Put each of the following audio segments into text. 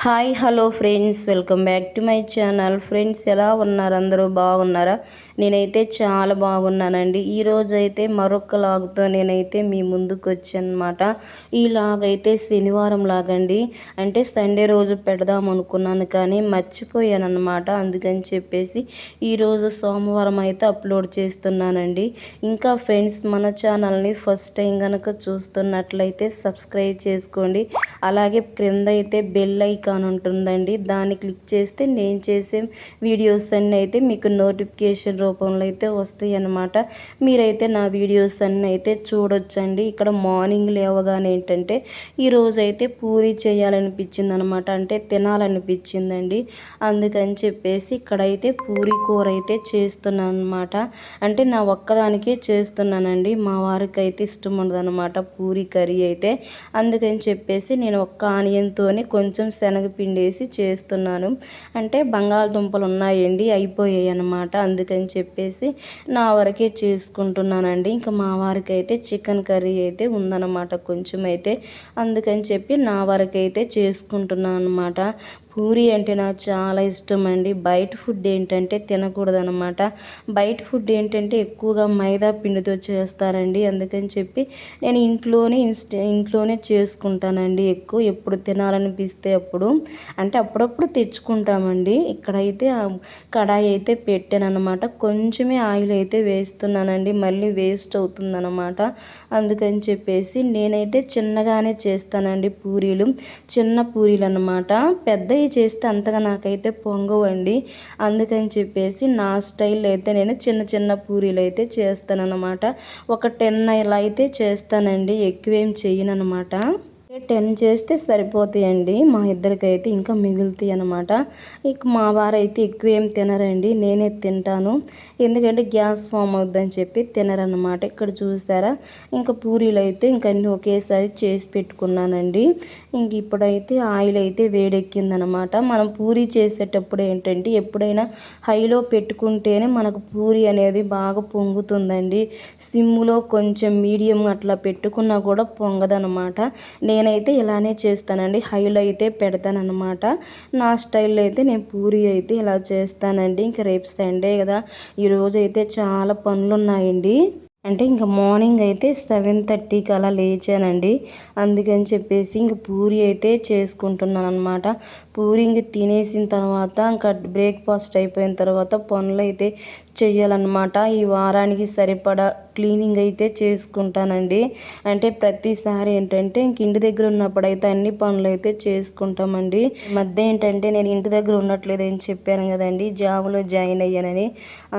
Hi hello friends, welcome back to my channel. Friends, ఎలా ఉన్నారు? అందరూ బాగున్నారా? నేనైతే చాలా బాగున్నానండి. ఈరోజు అయితే మరొక లాగ్తో నేనైతే మీ ముందుకు వచ్చానమాట. ఈ లాగ్ అయితే శనివారం లాగండి, అంటే సండే రోజు పెడదాం అనుకున్నాను కానీ మర్చిపోయాను అనమాట. అందుకని చెప్పేసి ఈరోజు సోమవారం అయితే అప్లోడ్ చేస్తున్నానండి. ఇంకా ఫ్రెండ్స్, మన ఛానల్ని ఫస్ట్ టైం కనుక చూస్తున్నట్లయితే సబ్స్క్రైబ్ చేసుకోండి. అలాగే క్రింద అయితే బెల్ ఐకాన్ ఉంటుందండి, దాన్ని క్లిక్ చేస్తే నేను చేసే వీడియోస్ అన్నీ అయితే మీకు నోటిఫికేషన్ రూపంలో అయితే వస్తాయి అన్నమాట. మీరైతే నా వీడియోస్ అన్నీ అయితే చూడొచ్చండి. ఇక్కడ మార్నింగ్ లేవగానే ఏంటంటే ఈరోజు అయితే పూరి చేయాలనిపించింది అనమాట, అంటే తినాలనిపించిందండి. అందుకని చెప్పేసి ఇక్కడైతే పూరి కూర అయితే చేస్తున్నాను అనమాట. అంటే నా ఒక్కదానికే చేస్తున్నానండి, మా వారికి అయితే ఇష్టం ఉండదు అనమాట పూరి కర్రీ అయితే. అందుకని చెప్పేసి నేను ఒక్క ఆనియన్తోనే కొంచెం శనగపిండి వేసి చేస్తున్నాను. అంటే బంగాళదుంపలు ఉన్నాయండి, అయిపోయాయి అన్నమాట. అందుకని చెప్పేసి నా వరకే చేసుకుంటున్నానండి. ఇంకా మా వారికి అయితే చికెన్ కర్రీ అయితే ఉందన్నమాట కొంచెం అయితే. అందుకని చెప్పి నా వరకైతే చేసుకుంటున్నాను అనమాట. పూరి అంటే నాకు చాలా ఇష్టం అండి. బయట ఫుడ్ ఏంటంటే తినకూడదనమాట. బయట ఫుడ్ ఏంటంటే ఎక్కువగా మైదా పిండితో చేస్తారండి. అందుకని చెప్పి నేను ఇంట్లోనే చేసుకుంటానండి. ఎక్కువ ఎప్పుడు తినాలనిపిస్తే అప్పుడు, అంటే అప్పుడప్పుడు తెచ్చుకుంటామండి. ఇక్కడైతే కడాయి అయితే పెట్టానమాట. కొంచెమే ఆయిల్ అయితే వేస్తున్నానండి, మళ్ళీ వేస్ట్ అవుతుందన్నమాట. అందుకని చెప్పేసి నేనైతే చిన్నగానే చేస్తానండి పూరీలు, చిన్న పూరీలు అన్నమాట. పెద్దవి చేస్తే అంతగా నాకైతే పొంగవండి. అందుకని చెప్పేసి నా స్టైల్ అయితే నేను చిన్న చిన్న పూరీలు అయితే చేస్తానన్నమాట. ఒక 10 ఇలా అయితే చేస్తానండి, ఎక్కువేం చేయను అనమాట. 10 చేస్తే సరిపోతాయండి మా ఇద్దరికైతే, ఇంకా మిగులుతాయి అనమాట. ఇక మా వారైతే ఎక్కువ ఏం తినరండి, నేనే తింటాను. ఎందుకంటే గ్యాస్ ఫామ్ అవుద్దని చెప్పి తినరనమాట. ఇక్కడ చూసారా, ఇంకా పూరీలు అయితే ఇంక అన్నీ ఒకేసారి చేసి పెట్టుకున్నానండి. ఇంక ఇప్పుడైతే ఆయిల్ అయితే వేడెక్కిందనమాట. మనం పూరీ చేసేటప్పుడు ఏంటంటే ఎప్పుడైనా హైలో పెట్టుకుంటేనే మనకు పూరీ అనేది బాగా పొంగుతుందండి. సిమ్లో కొంచెం మీడియం అట్లా పెట్టుకున్నా కూడా పొంగదనమాట. నేనైతే ఇలానే చేస్తానండి, హైలో అయితే పెడతానమాట. నా స్టైల్లో అయితే నేను పూరి అయితే ఇలా చేస్తానండి. ఇంకా రేపు సండే కదా, ఈరోజు అయితే చాలా పనులు ఉన్నాయండి. అంటే ఇంకా మార్నింగ్ అయితే 7:30కి అలా లేచానండి. అందుకని చెప్పేసి ఇంక పూరి అయితే చేసుకుంటున్నాను అనమాట. పూరి ఇంక తినేసిన తర్వాత ఇంకా బ్రేక్ఫాస్ట్ అయిపోయిన తర్వాత పనులు అయితే చెయ్యాలన్నమాట. ఈ వారానికి సరిపడా క్లీనింగ్ అయితే చేసుకుంటానండి. అంటే ప్రతిసారి ఏంటంటే ఇంక ఇంటి దగ్గర ఉన్నప్పుడు అయితే అన్ని పనులు అయితే చేసుకుంటామండి. మధ్య ఏంటంటే నేను ఇంటి దగ్గర ఉండట్లేదని చెప్పాను కదండి, జాబ్లో జాయిన్ అయ్యానని.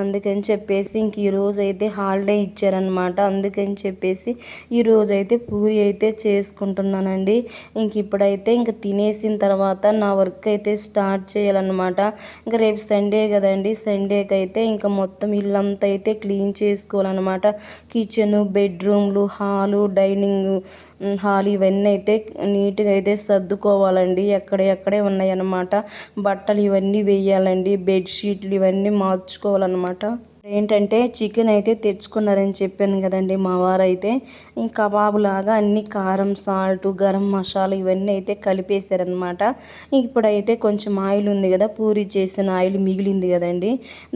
అందుకని చెప్పేసి ఇంక ఈరోజు అయితే హాలిడే ఇచ్చారనమాట. అందుకని చెప్పేసి ఈరోజు అయితే పూరి అయితే చేసుకుంటున్నానండి. ఇంక ఇప్పుడైతే ఇంక తినేసిన తర్వాత నా వర్క్ అయితే స్టార్ట్ చేయాలన్నమాట. ఇంకా రేపు సండే కదండి, సండేకి అయితే ఇంకా మొత్తం ఇల్లంతా అయితే క్లీన్ చేసుకోవాలన్నమాట. కిచెను, బెడ్రూమ్లు, హాలు, డైనింగ్ హాల్ ఇవన్నీ అయితే నీట్గా అయితే సర్దుకోవాలండి. ఎక్కడే ఉన్నాయన్నమాట. బట్టలు ఇవన్నీ వేయాలండి, బెడ్షీట్లు ఇవన్నీ మార్చుకోవాలన్నమాట. ఏంటంటే చికెన్ అయితే తెచ్చుకున్నారని చెప్పాను కదండి మా వారైతే. ఈ కబాబు లాగా అన్ని కారం, సాల్ట్, గరం మసాలా ఇవన్నీ అయితే కలిపేశారనమాట. ఇప్పుడైతే కొంచెం ఆయిల్ ఉంది కదా, పూరి చేసిన ఆయిల్ మిగిలింది కదండి,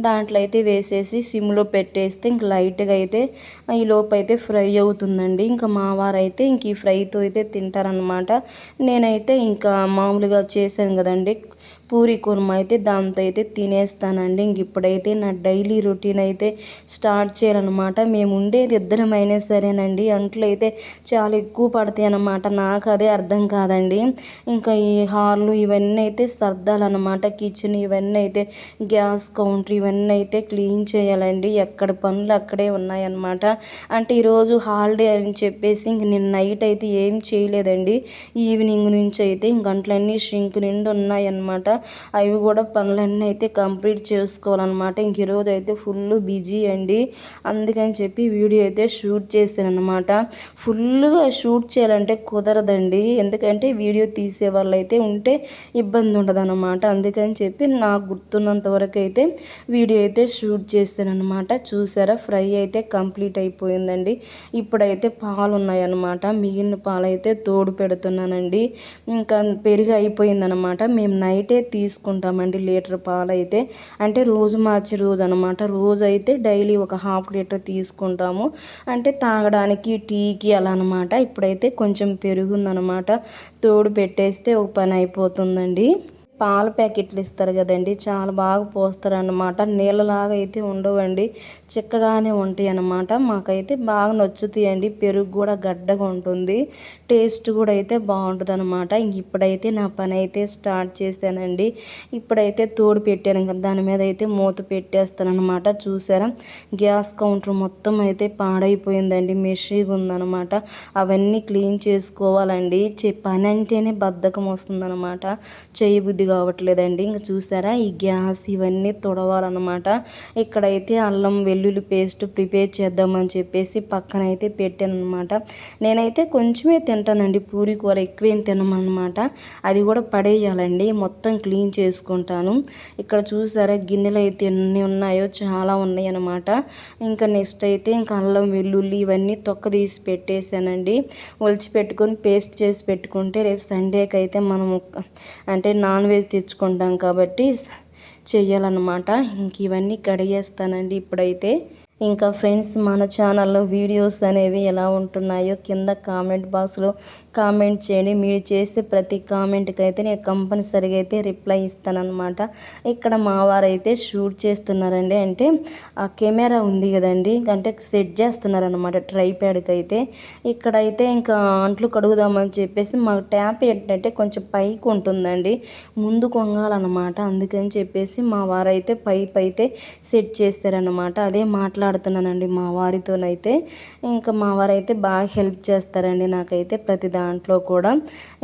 దాంట్లో అయితే వేసేసి సిమ్లో పెట్టేస్తే ఇంక లైట్గా అయితే ఈ లోపు అయితే ఫ్రై అవుతుందండి. ఇంకా మా వారైతే ఇంక ఈ ఫ్రైతో అయితే తింటారనమాట. నేనైతే ఇంకా మామూలుగా చేశాను కదండి పూరి కుర్మా, అయితే దాంతో అయితే తినేస్తానండి. ఇంక ఇప్పుడైతే నా డైలీ రొటీన్ అయితే స్టార్ట్ చేయాలన్నమాట. మేము ఉండేది ఇద్దరమైనా సరేనండి, అంట్లు అయితే చాలా ఎక్కువ పడతాయి అన్నమాట. నాకు అదే అర్థం కాదండి. ఇంకా ఈ హార్లు ఇవన్నీ అయితే సర్దాలన్నమాట. కిచెన్ ఇవన్నీ అయితే, గ్యాస్ కౌంటర్ ఇవన్నీ అయితే క్లీన్ చేయాలండి. ఎక్కడ పనులు అక్కడే ఉన్నాయన్నమాట. అంటే ఈరోజు హాలిడే అని చెప్పేసి ఇంక నేను నైట్ అయితే ఏం చేయలేదండి. ఈవినింగ్ నుంచి అయితే ఇంక అంట్లన్నీ షింక్ నిండి ఉన్నాయన్నమాట. అవి కూడా పనులన్నీ అయితే కంప్లీట్ చేసుకోవాలన్నమాట. ఇంక ఈరోజు అయితే ఫుల్ బిజీ అండి. అందుకని చెప్పి వీడియో అయితే షూట్ చేశాను అనమాట. ఫుల్గా షూట్ చేయాలంటే కుదరదండి, ఎందుకంటే వీడియో తీసే వాళ్ళు అయితే ఉంటే ఇబ్బంది ఉండదు అనమాట. అందుకని చెప్పి నాకు గుర్తున్నంత వరకు అయితే వీడియో అయితే షూట్ చేశాను అనమాట. చూసారా, ఫ్రై అయితే కంప్లీట్ అయిపోయిందండి. ఇప్పుడైతే పాలు ఉన్నాయన్నమాట, మిగిలిన పాలు అయితే తోడు పెడుతున్నానండి. ఇంకా పెరుగు అయిపోయిందనమాట. మేము నైటే తీసుకుంటామండి లీటర్ పాలు అయితే, అంటే రోజు మార్చి రోజు అనమాట. రోజు అయితే డైలీ ఒక హాఫ్ లీటర్ తీసుకుంటాము, అంటే తాగడానికి టీకి అలా అనమాట. ఇప్పుడైతే కొంచెం పెరుగుందనమాట, తోడు పెట్టేస్తే ఒక పని అయిపోతుందండి. పాల ప్యాకెట్లు ఇస్తారు కదండి, చాలా బాగా పోస్తారు అన్నమాట. నీళ్ళలాగా అయితే ఉండవండి, చిక్కగానే ఉంటాయి అన్నమాట. మాకైతే బాగా నచ్చుతాయండి. పెరుగు కూడా గడ్డగా ఉంటుంది, టేస్ట్ కూడా అయితే బాగుంటుంది అనమాట. ఇంక ఇప్పుడైతే నా పని అయితే స్టార్ట్ చేశానండి. ఇప్పుడైతే తోడు పెట్టాను కదా, దాని మీద అయితే మూత పెట్టేస్తాను అనమాట. చూసారా, గ్యాస్ కౌంటర్ మొత్తం అయితే పాడైపోయిందండి, మెషీగా ఉందనమాట. అవన్నీ క్లీన్ చేసుకోవాలండి. పని అంటేనే బద్ధకం వస్తుందన్నమాట, చేయబుద్ధి కావట్లేదండి. ఇంక చూసారా, ఈ గ్యాస్ ఇవన్నీ తుడవాలన్నమాట. ఇక్కడైతే అల్లం వెల్లుల్లి పేస్ట్ ప్రిపేర్ చేద్దామని చెప్పేసి పక్కన అయితే పెట్టాను అనమాట. నేనైతే కొంచెమే తింటానండి, పూరి కూర ఎక్కువేం తినమన్నమాట. అది కూడా పడేయాలండి, మొత్తం క్లీన్ చేసుకుంటాను. ఇక్కడ చూసారా, గిన్నెలు అయితే ఎన్ని ఉన్నాయో, చాలా ఉన్నాయి అనమాట. ఇంకా నెక్స్ట్ అయితే ఇంకా అల్లం వెల్లుల్లి ఇవన్నీ తొక్క తీసి పెట్టేశానండి. ఒలిచి పెట్టుకొని పేస్ట్ చేసి పెట్టుకుంటే రేపు సండేకి అయితే మనము అంటే నాన్ వెజ్ తెచ్చుకుంటాం కాబట్టి చెయ్యాలన్నమాట. ఇంక ఇవన్నీ కడిగేస్తానండి ఇప్పుడైతే. ఇంకా ఫ్రెండ్స్, మన ఛానల్లో వీడియోస్ అనేవి ఎలా ఉంటున్నాయో కింద కామెంట్ బాక్స్లో కామెంట్ చేయండి. మీరు చేసే ప్రతి కామెంట్కి అయితే నేను కంపల్సరీగా అయితే రిప్లై ఇస్తానన్నమాట. ఇక్కడ మా వారైతే షూట్ చేస్తున్నారండి, అంటే ఆ కెమెరా ఉంది కదండి, అంటే సెట్ చేస్తున్నారనమాట ట్రైప్యాడ్కి అయితే. ఇక్కడైతే ఇంకా అంట్లు కడుగుదామని చెప్పేసి మా ట్యాప్ ఏంటంటే కొంచెం పైకి ఉంటుందండి, ముందు కొంగాలన్నమాట. అందుకని చెప్పేసి మా వారైతే పైప్ అయితే సెట్ చేస్తారనమాట. అదే మాట్లాడుతున్నానండి మా వారితోనైతే. ఇంకా మా వారైతే బాగా హెల్ప్ చేస్తారండి నాకైతే ప్రతి దాంట్లో కూడా.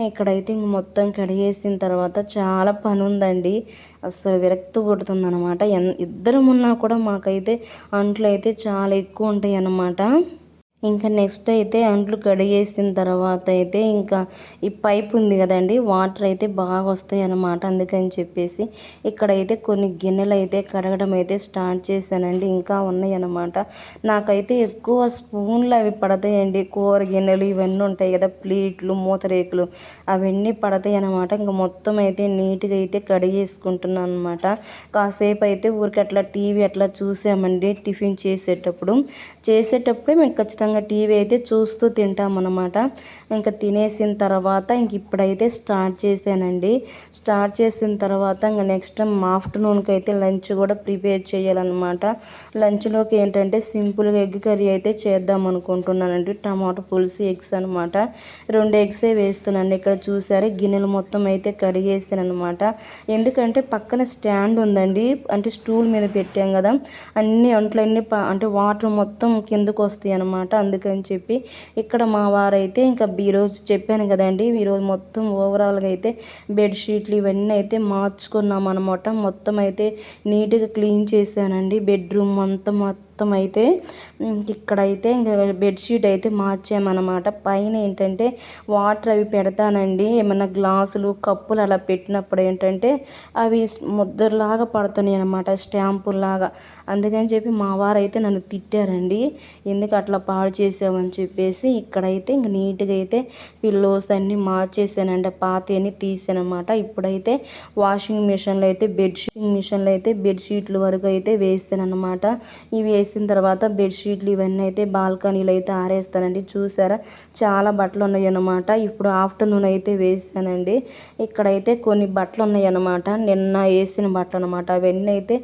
ఇక్కడైతే ఇంక మొత్తం కడిగేసిన తర్వాత చాలా పని ఉందండి, అసలు విరక్తి పుడుతుందనమాట. ఇద్దరం ఉన్నా కూడా మాకైతే అంట్లు అయితే చాలా ఎక్కువ ఉంటాయి అన్నమాట. ఇంకా నెక్స్ట్ అయితే అంట్లు కడిగేసిన తర్వాత అయితే ఇంకా ఈ పైప్ ఉంది కదండి, వాటర్ అయితే బాగా వస్తాయి అన్నమాట. అందుకని చెప్పేసి ఇక్కడైతే కొన్ని గిన్నెలు అయితే కడగడం అయితే స్టార్ట్ చేశానండి, ఇంకా ఉన్నాయి అన్నమాట. నాకైతే ఎక్కువ స్పూన్లు అవి పడతాయండి, కూర గిన్నెలు ఇవన్నీ ఉంటాయి కదా, ప్లేట్లు మూతరేకులు అవన్నీ పడతాయి అన్నమాట. ఇంకా మొత్తం అయితే నీట్గా అయితే కడిగేసుకుంటున్నాను అనమాట. కాసేపు అయితే ఊరికి అట్లా టీవీ అట్లా చూసామండి, టిఫిన్ చేసేటప్పుడే మేము ఖచ్చితంగా టీవీ అయితే చూస్తూ తింటామన్నమాట. ఇంకా తినేసిన తర్వాత ఇంక ఇప్పుడైతే స్టార్ట్ చేశానండి. స్టార్ట్ చేసిన తర్వాత ఇంకా నెక్స్ట్ ఆఫ్టర్నూన్కి అయితే లంచ్ కూడా ప్రిపేర్ చేయాలన్నమాట. లంచ్లోకి ఏంటంటే సింపుల్గా ఎగ్ కర్రీ అయితే చేద్దాం అనుకుంటున్నానండి. టమాటో పులుసు, ఎగ్స్ అనమాట. 2 ఎగ్సే వేస్తున్నాను. ఇక్కడ చూసారు, గిన్నెలు మొత్తం అయితే కడిగేసాను అనమాట. ఎందుకంటే పక్కన స్టాండ్ ఉందండి, అంటే స్టూల్ మీద పెట్టాం కదా, అన్ని అంట్లన్నీ అంటే వాటర్ మొత్తం కిందకు వస్తాయి అనమాట. అందుకని చెప్పి ఇక్కడ మా వారైతే ఇంకా ఈరోజు చెప్పాను కదండి, ఈరోజు మొత్తం ఓవరాల్గా అయితే బెడ్షీట్లు ఇవన్నీ అయితే మార్చుకున్నాం అనమాట. మొత్తం అయితే నీట్గా క్లీన్ చేశానండి. బెడ్రూమ్ అంతా మొత్తం అయితే ఇక్కడైతే ఇంకా బెడ్షీట్ అయితే మార్చామన్నమాట. పైన ఏంటంటే వాటర్ అవి పెడతానండి, ఏమన్నా గ్లాసులు కప్పులు అలా పెట్టినప్పుడు ఏంటంటే అవి ముద్దలాగా పడుతున్నాయి అనమాట, స్టాంపుల్లాగా. అందుకని చెప్పి మా వారైతే నన్ను తిట్టారండి, ఎందుకు అట్లా పాడు చేసావని చెప్పేసి. ఇక్కడైతే ఇంక నీట్గా అయితే పిల్లోస్ అన్నీ మార్చేసానండి, పాత అన్నీ తీసానమాట. ఇప్పుడైతే వాషింగ్ మిషన్లో అయితే బెడ్షీట్లు వరకు అయితే వేసాను అనమాట. ఇవి వేసిన తర్వాత బెడ్షీట్లు ఇవన్నీ అయితే బాల్కనీలో అయితే ఆరేస్తానండి. చూసారా, చాలా బట్టలు ఉన్నాయి అన్నమాట. ఇప్పుడు ఆఫ్టర్నూన్ అయితే వేసానండి. ఇక్కడైతే కొన్ని బట్టలు ఉన్నాయి అన్నమాట, నిన్న వేసిన బట్టలు అనమాట. అవన్నీ అయితే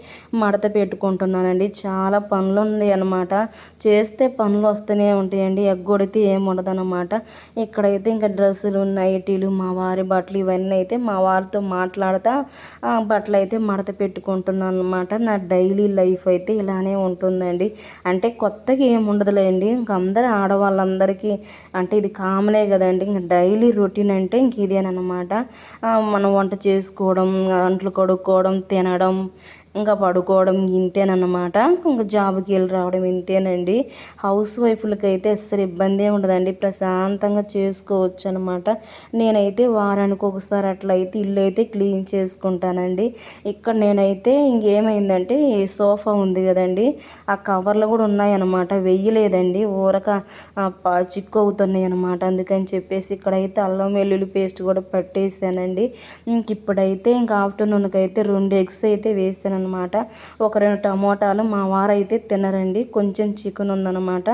మడత పెట్టుకుంటున్నానండి. చాలా పనులు ఉన్నాయి అన్నమాట, చేస్తే పనులు వస్తూనే ఉంటాయండి, ఎగ్గొడితే ఏమి ఉండదు అనమాట. ఇక్కడైతే ఇంకా డ్రెస్సులు, నైటీలు, మా వారి బట్టలు ఇవన్నీ అయితే మా వారితో మాట్లాడుతూ బట్టలు అయితే మడత పెట్టుకుంటున్నాను అనమాట. నా డైలీ లైఫ్ అయితే ఇలానే ఉంటుందండి. చేసుకుంటానండి. అంటే కొత్తగా ఏమి ఉండదులేండి, ఇంక అందరూ ఆడవాళ్ళందరికీ అంటే ఇది కామనే కదండి. ఇంక డైలీ రొటీన్ అంటే ఇంక ఇదేనమాట. మనం వంట చేసుకోవడం, అంట్లు కడుక్కోవడం, తినడం, ఇంకా పడుకోవడం ఇంతేనన్నమాట. ఇంకా జాబ్కి వెళ్ళి రావడం ఇంతేనండి. హౌస్ వైఫ్లకైతే అస్సలు ఇబ్బంది ఉండదండి, ప్రశాంతంగా చేసుకోవచ్చు అనమాట. నేనైతే వారానికి ఒకసారి అట్లా అయితే ఇల్లు అయితే క్లీన్ చేసుకుంటానండి. ఇక్కడ నేనైతే ఇంకేమైందంటే సోఫా ఉంది కదండి, ఆ కవర్లు కూడా ఉన్నాయన్నమాట, వెయ్యలేదండి, ఊరక చిక్కు అవుతున్నాయి అనమాట. అందుకని చెప్పేసి ఇక్కడైతే అల్లం వెల్లుల్లి పేస్ట్ కూడా పట్టేసానండి. ఇప్పుడైతే ఇంకా ఆఫ్టర్నూన్కి అయితే 2 ఎగ్స్ అయితే వేసాను అనమాట. ఒక 2 టమోటాలు, మా వారైతే తినరండి, కొంచెం చికెన్ ఉందన్నమాట,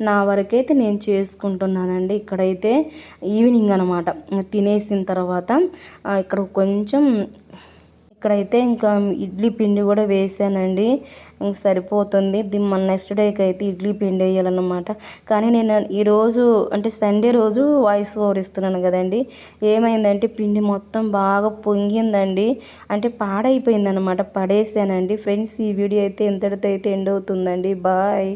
నా వరకైతే నేను చేసుకుంటున్నానండి. ఇక్కడైతే ఈవినింగ్ అనమాట, తినేసిన తర్వాత ఇక్కడ కొంచెం ఇక్కడైతే ఇంకా ఇడ్లీ పిండి కూడా వేసానండి, ఇంక సరిపోతుంది. మన నెక్స్ట్ డేకి అయితే ఇడ్లీ పిండి వేయాలన్నమాట. కానీ నేను ఈరోజు అంటే సండే రోజు వాయిస్ ఓవర్ ఇస్తున్నాను కదండి, ఏమైందంటే పిండి మొత్తం బాగా పొంగిందండి, అంటే పాడైపోయిందనమాట, పడేసానండి. ఫ్రెండ్స్, ఈ వీడియో అయితే ఇంతటితో అయితే ఎండ్ అవుతుందండి. బాయ్.